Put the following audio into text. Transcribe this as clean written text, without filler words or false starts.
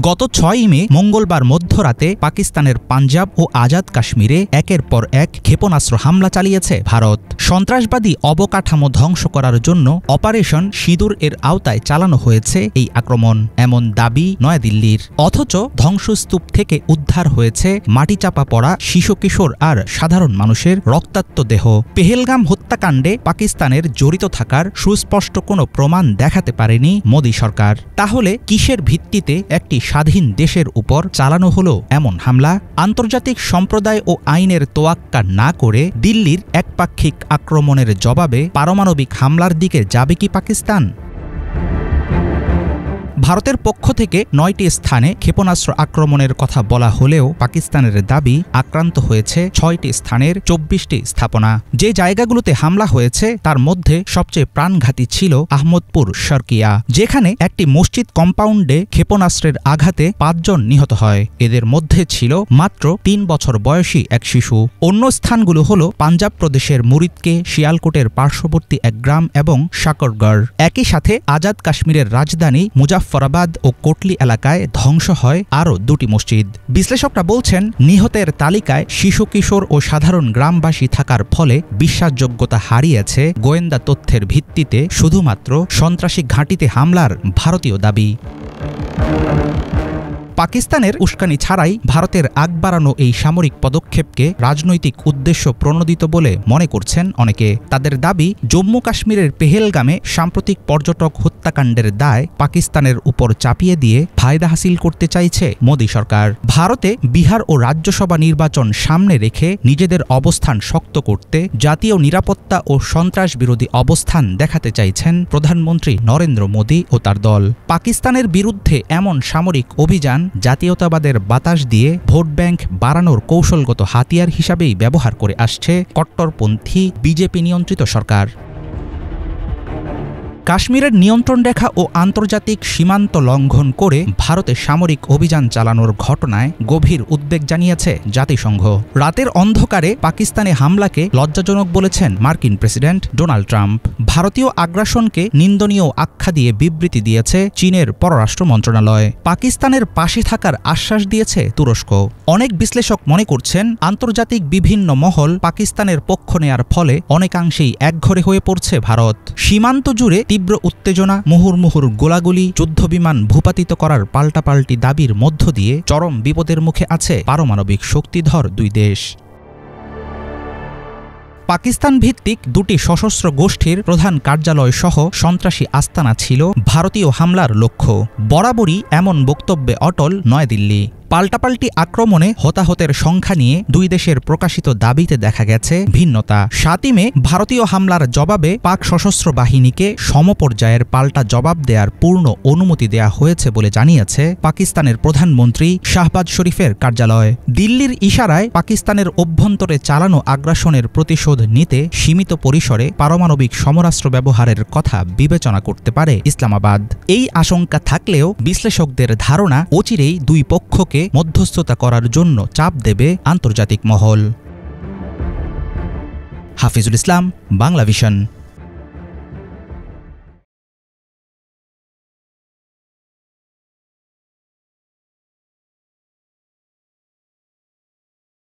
গত 6 মে মঙ্গলবার মধ্যরাতে পাকিস্তানের পাঞ্জাব ও আজাদ কাশ্মীরে একের পর এক ক্ষেপণাস্ত্র হামলা চালিয়েছে ভারত। সন্ত্রাসবাদী অবকাঠামো ধ্বংস করার জন্য অপারেশন সিঁদুর এর আওতায় চালানো হয়েছে এই আক্রমণ, এমন দাবি নয়াদিল্লির। অথচ ধ্বংসস্তূপ থেকে উদ্ধার হয়েছে মাটিচাপা পড়া শিশু কিশোর আর সাধারণ মানুষের রক্তাক্ত দেহ। পেহেলগাম হত্যাকাণ্ডে পাকিস্তানের জড়িত থাকার সুস্পষ্ট কোনো প্রমাণ দেখাতে পারেনি মোদী সরকার। তাহলে কিসের ভিত্তিতে একটি স্বাধীন দেশের উপর চালানো হলো এমন হামলা? আন্তর্জাতিক সম্প্রদায় ও আইনের তোয়াক্কা না করে দিল্লির একপাক্ষিক আক্রমণের জবাবে পারমাণবিক হামলার দিকে যাবে কি পাকিস্তান? ভারতের পক্ষ থেকে 9টি স্থানে ক্ষেপণাস্ত্র আক্রমণের কথা বলা হলেও পাকিস্তানের দাবি আক্রান্ত হয়েছে 6টি স্থানের 24টি স্থাপনা। যে জায়গাগুলোতে হামলা হয়েছে তার মধ্যে সবচেয়ে প্রাণঘাতী ছিল আহমদপুর শর্কিয়া, যেখানে একটি মসজিদ কম্পাউন্ডে ক্ষেপণাস্ত্রের আঘাতে 5 জন নিহত হয়। এদের মধ্যে ছিল মাত্র 3 বছর বয়সী এক শিশু। অন্য স্থানগুলো হল পাঞ্জাব প্রদেশের মুরিদকে, শিয়ালকোটের পার্শ্ববর্তী এক গ্রাম এবং শাকরগড়। একই সাথে আজাদ কাশ্মীরের রাজধানী মুজাফফরাবাদ ও কোটলি এলাকায় ধ্বংস হয় আরও 2টি মসজিদ। বিশ্লেষকরা বলছেন, নিহতের তালিকায় শিশু কিশোর ও সাধারণ গ্রামবাসী থাকার ফলে বিশ্বাসযোগ্যতা হারিয়েছে গোয়েন্দা তথ্যের ভিত্তিতে শুধুমাত্র সন্ত্রাসী ঘাঁটিতে হামলার ভারতীয় দাবি। পাকিস্তানের উস্কানি ছাড়াই ভারতের আগ বাড়ানো এই সামরিক পদক্ষেপকে রাজনৈতিক উদ্দেশ্য প্রণোদিত বলে মনে করছেন অনেকে। তাদের দাবি, জম্মু কাশ্মীরের পেহেলগামে সাম্প্রতিক পর্যটক হত্যাকাণ্ডের দায় পাকিস্তানের উপর চাপিয়ে দিয়ে ফায়দা হাসিল করতে চাইছে মোদী সরকার। ভারতে বিহার ও রাজ্যসভা নির্বাচন সামনে রেখে নিজেদের অবস্থান শক্ত করতে জাতীয় নিরাপত্তা ও সন্ত্রাস বিরোধী অবস্থান দেখাতে চাইছেন প্রধানমন্ত্রী নরেন্দ্র মোদী ও তার দল। পাকিস্তানের বিরুদ্ধে এমন সামরিক অভিযান জাতীয়তাবাদের বাতাস দিয়ে ভোট ব্যাংক বাড়ানোর কৌশলগত হাতিয়ার হিসাবেই ব্যবহার করে আসছে কট্টরপন্থী বিজেপি নিয়ন্ত্রিত সরকার। কাশ্মীরের নিয়ন্ত্রণ রেখা ও আন্তর্জাতিক সীমান্ত লঙ্ঘন করে ভারতে সামরিক অভিযান চালানোর ঘটনায় গভীর উদ্বেগ জানিয়েছে জাতিসংঘ। রাতের অন্ধকারে পাকিস্তানে হামলাকে লজ্জাজনক বলেছেন মার্কিন প্রেসিডেন্ট ডোনাল্ড ট্রাম্প। ভারতীয় আগ্রাসনকে নিন্দনীয় আখ্যা দিয়ে বিবৃতি দিয়েছে চীনের পররাষ্ট্র মন্ত্রণালয়। পাকিস্তানের পাশে থাকার আশ্বাস দিয়েছে তুরস্ক। অনেক বিশ্লেষক মনে করছেন, আন্তর্জাতিক বিভিন্ন মহল পাকিস্তানের পক্ষ নেয়ার ফলে অনেকাংশেই একঘরে হয়ে পড়ছে ভারত। সীমান্ত জুড়ে তীব্র উত্তেজনা, মুহুর্মুহুর গোলাগুলি, যুদ্ধবিমান ভূপাতিত করার পাল্টাপাল্টি দাবির মধ্য দিয়ে চরম বিপদের মুখে আছে পারমাণবিক শক্তিধর 2 দেশ। পাকিস্তান ভিত্তিক 2টি সশস্ত্র গোষ্ঠীর প্রধান কার্যালয় সহ সন্ত্রাসী আস্তানা ছিল ভারতীয় হামলার লক্ষ্য। বরাবরই এমন বক্তব্যে অটল নয়াদিল্লি। পাল্টাপাল্টি আক্রমণে হতাহতের সংখ্যা নিয়ে 2 দেশের প্রকাশিত দাবিতে দেখা গেছে ভিন্নতা। 7 মে ভারতীয় হামলার জবাবে পাক সশস্ত্র বাহিনীকে সমপর্যায়ের পাল্টা জবাব দেওয়ার পূর্ণ অনুমতি দেয়া হয়েছে বলে জানিয়েছে পাকিস্তানের প্রধানমন্ত্রী শাহবাজ শরীফের কার্যালয়। দিল্লির ইশারায় পাকিস্তানের অভ্যন্তরে চালানো আগ্রাসনের প্রতিশোধ নিতে সীমিত পরিসরে পারমাণবিক সমরাস্ত্র ব্যবহারের কথা বিবেচনা করতে পারে ইসলামাবাদ। এই আশঙ্কা থাকলেও বিশ্লেষকদের ধারণা, অচিরেই 2 পক্ষকে মধ্যস্থতা করার জন্য চাপ দেবে আন্তর্জাতিক মহল। হাফিজুল ইসলাম, বাংলা ভিশন।